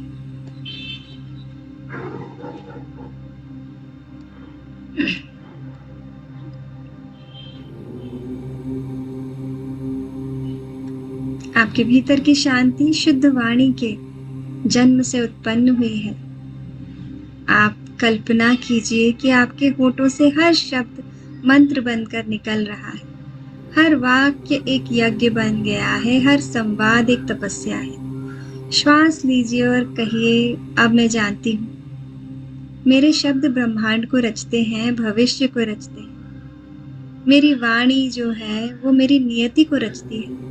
आपके भीतर की शांति शुद्ध वाणी के जन्म से उत्पन्न हुई है। आप कल्पना कीजिए कि आपके होठों से हर शब्द मंत्र बनकर निकल रहा है, हर वाक्य एक यज्ञ बन गया है, हर संवाद एक तपस्या है। श्वास लीजिए और कहिए, अब मैं जानती हूँ मेरे शब्द ब्रह्मांड को रचते हैं, भविष्य को रचते हैं। मेरी वाणी जो है वो मेरी नियति को रचती है।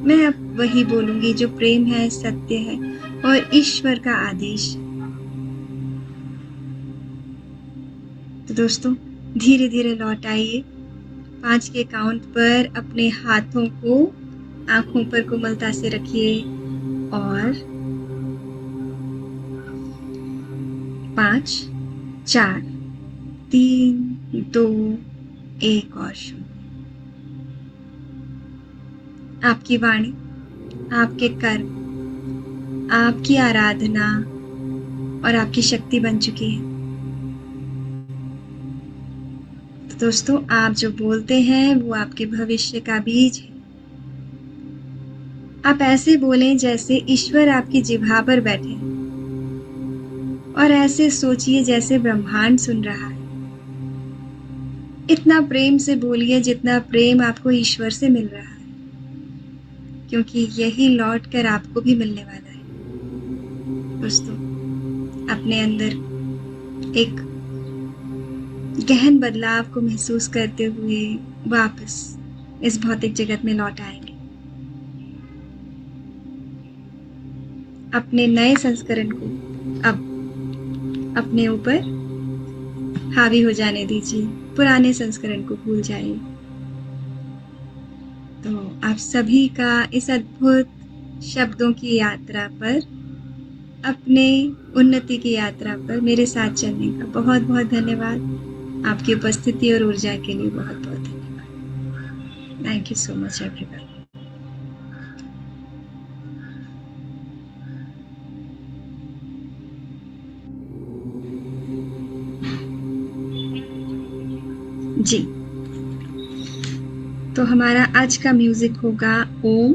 मैं अब वही बोलूंगी जो प्रेम है, सत्य है और ईश्वर का आदेश है। तो दोस्तों, धीरे धीरे लौट आइए। 5 के काउंट पर अपने हाथों को आंखों पर कोमलता से रखिए और 5, 4, 3, 2, 1 और 0। आपकी वाणी, आपके कर्म, आपकी आराधना और आपकी शक्ति बन चुकी है। तो दोस्तों, आप जो बोलते हैं वो आपके भविष्य का बीज है। आप ऐसे बोलें जैसे ईश्वर आपकी जिह्वा पर बैठे और ऐसे सोचिए जैसे ब्रह्मांड सुन रहा है। इतना प्रेम से बोलिए जितना प्रेम आपको ईश्वर से मिल रहा है, क्योंकि यही लौट कर आपको भी मिलने वाला है। दोस्तों, अपने अंदर एक गहन बदलाव को महसूस करते हुए वापस इस भौतिक जगत में लौट आएंगे। अपने नए संस्करण को अब अपने ऊपर हावी हो जाने दीजिए, पुराने संस्करण को भूल जाइए। तो आप सभी का इस अद्भुत शब्दों की यात्रा पर, अपने उन्नति की यात्रा पर मेरे साथ चलने का बहुत बहुत धन्यवाद। आपकी उपस्थिति और ऊर्जा के लिए बहुत बहुत धन्यवाद। Thank you so much everyone. जी, तो हमारा आज का म्यूजिक होगा ओम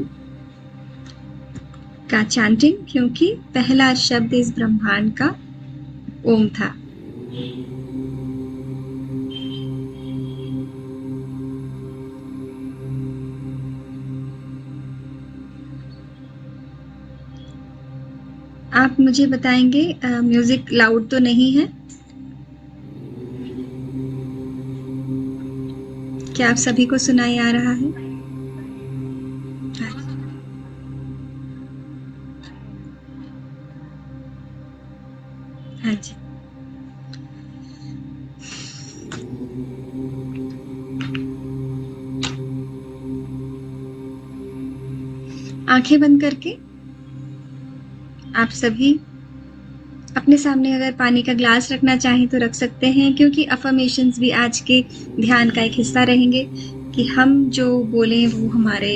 का चैंटिंग, क्योंकि पहला शब्द इस ब्रह्मांड का ओम था। आप मुझे बताएंगे म्यूजिक लाउड तो नहीं है? क्या आप सभी को सुनाई आ रहा है? हाँ जी। आंखें बंद करके आप सभी अपने सामने अगर पानी का ग्लास रखना चाहें तो रख सकते हैं, क्योंकि अफर्मेशंस भी आज के ध्यान का एक हिस्सा रहेंगे कि हम जो बोलें वो हमारे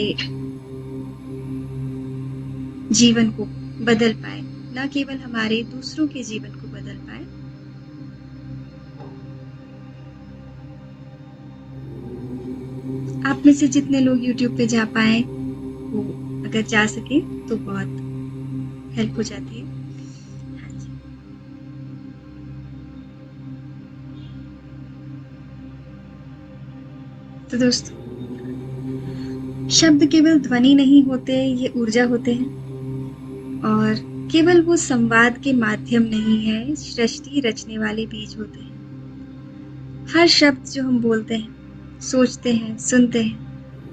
जीवन को बदल पाए, न केवल हमारे दूसरों के जीवन को बदल पाए। आप में से जितने लोग YouTube पे जा पाए वो अगर जा सके तो बहुत हेल्प हो जाती है। हाँ जी। तो दोस्तों, शब्द केवल ध्वनि नहीं होते, ये ऊर्जा होते हैं, और केवल वो संवाद के माध्यम नहीं है, सृष्टि रचने वाले बीज होते हैं। हर शब्द जो हम बोलते हैं, सोचते हैं, सुनते हैं,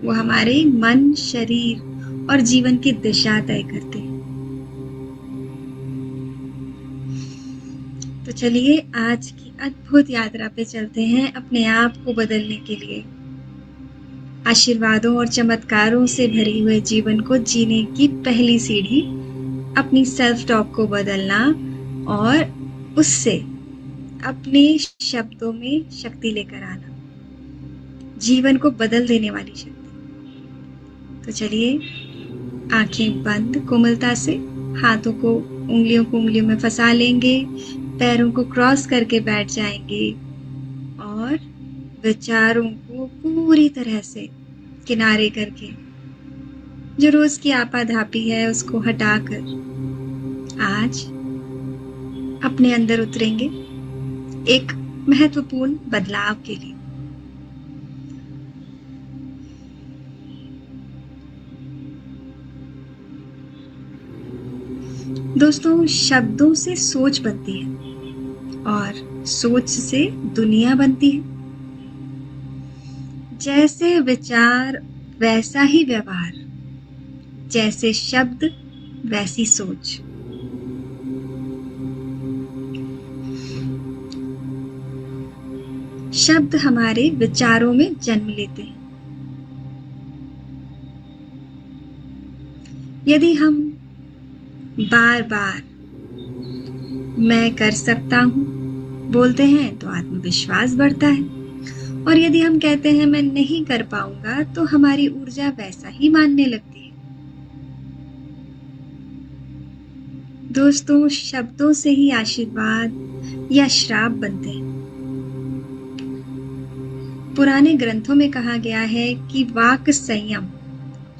वो हमारे मन, शरीर और जीवन की दिशा तय करते हैं। तो चलिए आज की अद्भुत यात्रा पे चलते हैं अपने आप को बदलने के लिए, आशीर्वादों और चमत्कारों से भरे हुए जीवन को जीने की पहली सीढ़ी, अपनी सेल्फ टॉक को बदलना और उससे अपने शब्दों में शक्ति लेकर आना, जीवन को बदल देने वाली शक्ति। तो चलिए आंखें बंद, कोमलता से हाथों को उंगलियों में फंसा लेंगे, पैरों को क्रॉस करके बैठ जाएंगे और विचारों को पूरी तरह से किनारे करके, जो रोज की आपाधापी है उसको हटाकर आज अपने अंदर उतरेंगे एक महत्वपूर्ण बदलाव के लिए। दोस्तों, शब्दों से सोच बनती है और सोच से दुनिया बनती है। जैसे विचार वैसा ही व्यवहार, जैसे शब्द वैसी सोच। शब्द हमारे विचारों में जन्म लेते हैं। यदि हम बार बार मैं कर सकता हूं बोलते हैं तो आत्मविश्वास बढ़ता है, और यदि हम कहते हैं मैं नहीं कर पाऊंगा तो हमारी ऊर्जा वैसा ही मानने लगती है। दोस्तों, शब्दों से ही आशीर्वाद या श्राप बनते हैं। पुराने ग्रंथों में कहा गया है कि वाक संयम,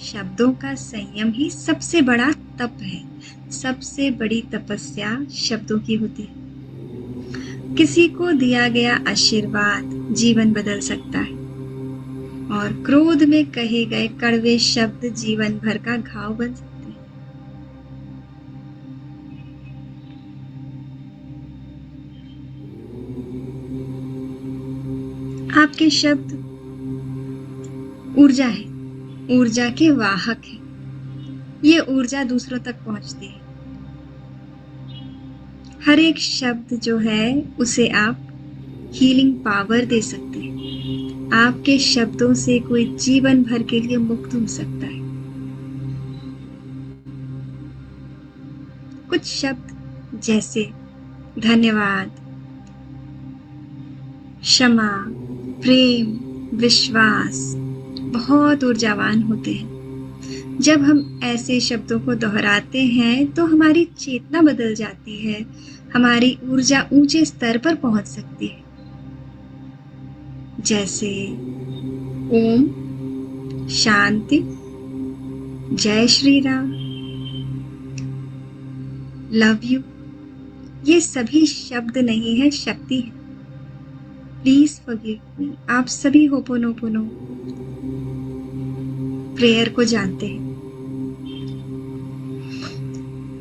शब्दों का संयम ही सबसे बड़ा तप है। सबसे बड़ी तपस्या शब्दों की होती है। किसी को दिया गया आशीर्वाद जीवन बदल सकता है, और क्रोध में कहे गए कड़वे शब्द जीवन भर का घाव बन सकते हैं। आपके शब्द ऊर्जा है, ऊर्जा के वाहक है। ये ऊर्जा दूसरों तक पहुंचती है। हर एक शब्द जो है उसे आप हीलिंग पावर दे सकते हैं। आपके शब्दों से कोई जीवन भर के लिए मुक्त हो सकता है। कुछ शब्द जैसे धन्यवाद, क्षमा, प्रेम, विश्वास बहुत ऊर्जावान होते हैं। जब हम ऐसे शब्दों को दोहराते हैं तो हमारी चेतना बदल जाती है, हमारी ऊर्जा ऊंचे स्तर पर पहुंच सकती है। जैसे ओम, शांति, जय श्री राम, लव यू, ये सभी शब्द नहीं है, शक्ति है। Please forgive me. आप सभी होपोनोपोनो प्रेयर को जानते हैं।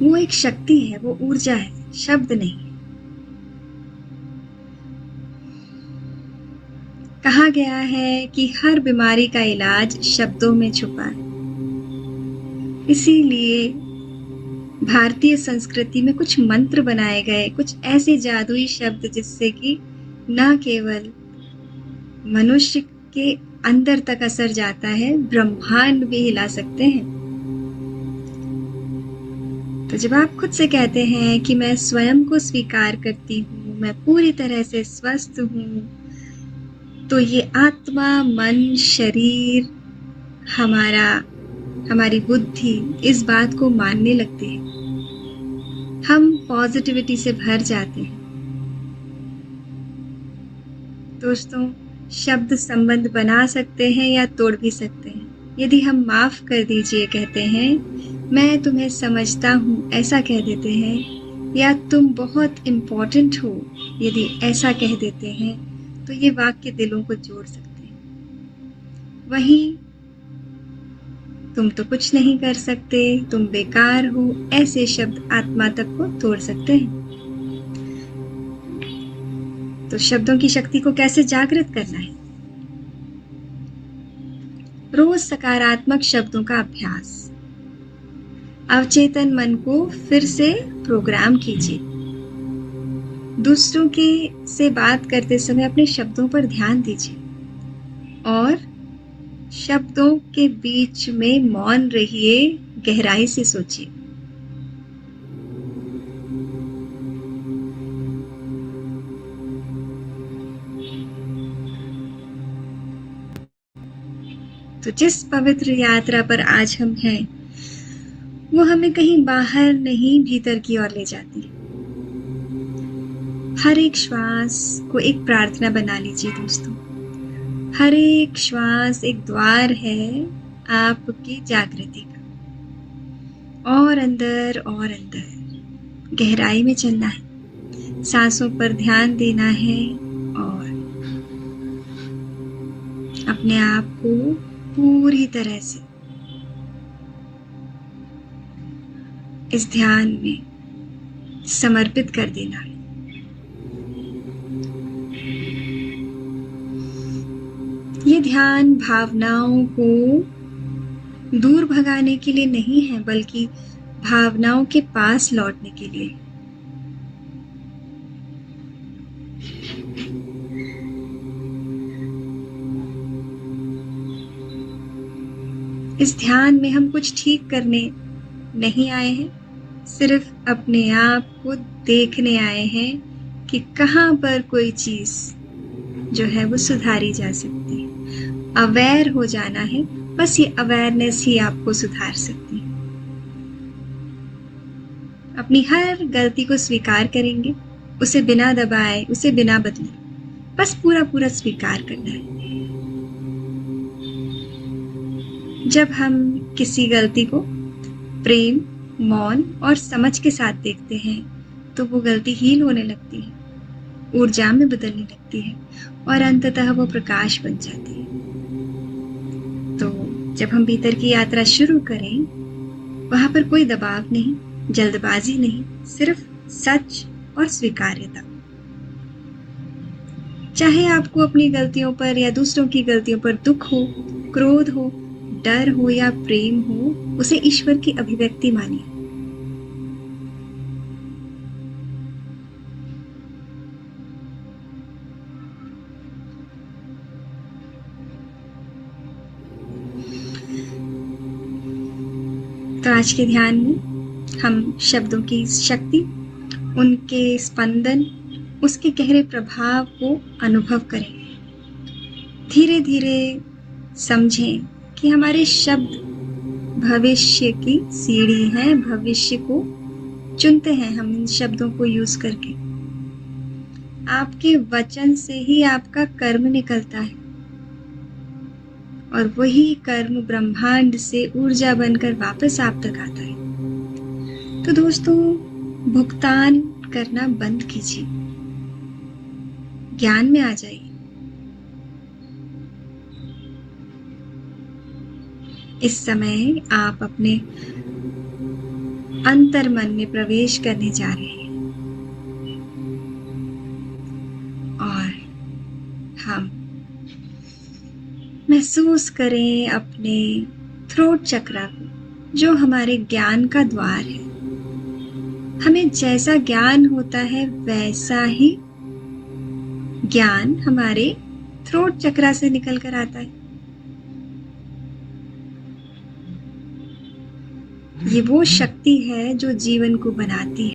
वो एक शक्ति है, वो ऊर्जा है, शब्द नहीं। कहा गया है कि हर बीमारी का इलाज शब्दों में छुपा है। इसीलिए भारतीय संस्कृति में कुछ मंत्र बनाए गए, कुछ ऐसे जादुई शब्द जिससे कि न केवल मनुष्य के अंदर तक असर जाता है, ब्रह्मांड भी हिला सकते हैं। तो जब आप खुद से कहते हैं कि मैं स्वयं को स्वीकार करती हूँ, मैं पूरी तरह से स्वस्थ हूँ, तो ये आत्मा, मन, शरीर, हमारी बुद्धि इस बात को मानने लगती है। हम पॉजिटिविटी से भर जाते हैं। दोस्तों, शब्द संबंध बना सकते हैं या तोड़ भी सकते हैं। यदि हम माफ कर दीजिए कहते हैं, मैं तुम्हें समझता हूँ ऐसा कह देते हैं, या तुम बहुत इम्पोर्टेंट हो यदि ऐसा कह देते हैं, तो ये वाक्य दिलों को जोड़ सकते हैं। वहीं तुम तो कुछ नहीं कर सकते, तुम बेकार हो, ऐसे शब्द आत्मा तक को तोड़ सकते हैं। तो शब्दों की शक्ति को कैसे जागृत करना है? रोज सकारात्मक शब्दों का अभ्यास। अवचेतन मन को फिर से प्रोग्राम कीजिए। दूसरों के से बात करते समय अपने शब्दों पर ध्यान दीजिए और शब्दों के बीच में मौन रहिए, गहराई से सोचिए। तो जिस पवित्र यात्रा पर आज हम हैं, वो हमें कहीं बाहर नहीं, भीतर की ओर ले जाती है। हर एक श्वास को एक प्रार्थना बना लीजिए दोस्तों। हर एक श्वास एक द्वार है आपकी जागृति का। और अंदर गहराई में चलना है, सांसों पर ध्यान देना है और अपने आप को पूरी तरह से इस ध्यान में समर्पित कर देना है। ये ध्यान भावनाओं को दूर भगाने के लिए नहीं है, बल्कि भावनाओं के पास लौटने के लिए। इस ध्यान में हम कुछ ठीक करने नहीं आए हैं, सिर्फ अपने आप को देखने आए हैं कि कहाँ पर कोई चीज जो है वो सुधारी जा सकती है। अवेयर हो जाना है, बस ये अवेयरनेस ही आपको सुधार सकती है। अपनी हर गलती को स्वीकार करेंगे, उसे बिना दबाए, उसे बिना बदले, बस पूरा स्वीकार करना है। जब हम किसी गलती को प्रेम, मौन और समझ के साथ देखते हैं, तो वो गलती हील होने लगती है, ऊर्जा में बदलने लगती है और अंततः वो प्रकाश बन जाती है। तो जब हम भीतर की यात्रा शुरू करें, वहां पर कोई दबाव नहीं, जल्दबाजी नहीं, सिर्फ सच और स्वीकार्यता। चाहे आपको अपनी गलतियों पर या दूसरों की गलतियों पर दुख हो, क्रोध हो, डर हो या प्रेम हो, उसे ईश्वर की अभिव्यक्ति मानिए। तो आज के ध्यान में हम शब्दों की शक्ति, उनके स्पंदन, उसके गहरे प्रभाव को अनुभव करें। धीरे धीरे समझें कि हमारे शब्द भविष्य की सीढ़ी है, भविष्य को चुनते हैं हम इन शब्दों को यूज करके। आपके वचन से ही आपका कर्म निकलता है और वही कर्म ब्रह्मांड से ऊर्जा बनकर वापस आप तक आता है। तो दोस्तों, भुगतान करना बंद कीजिए, ज्ञान में आ जाइए। इस समय आप अपने अंतर्मन में प्रवेश करने जा रहे हैं और हम महसूस करें अपने थ्रोट चक्रा को, जो हमारे ज्ञान का द्वार है। हमें जैसा ज्ञान होता है वैसा ही ज्ञान हमारे थ्रोट चक्रा से निकल कर आता है। ये वो शक्ति है जो जीवन को बनाती है।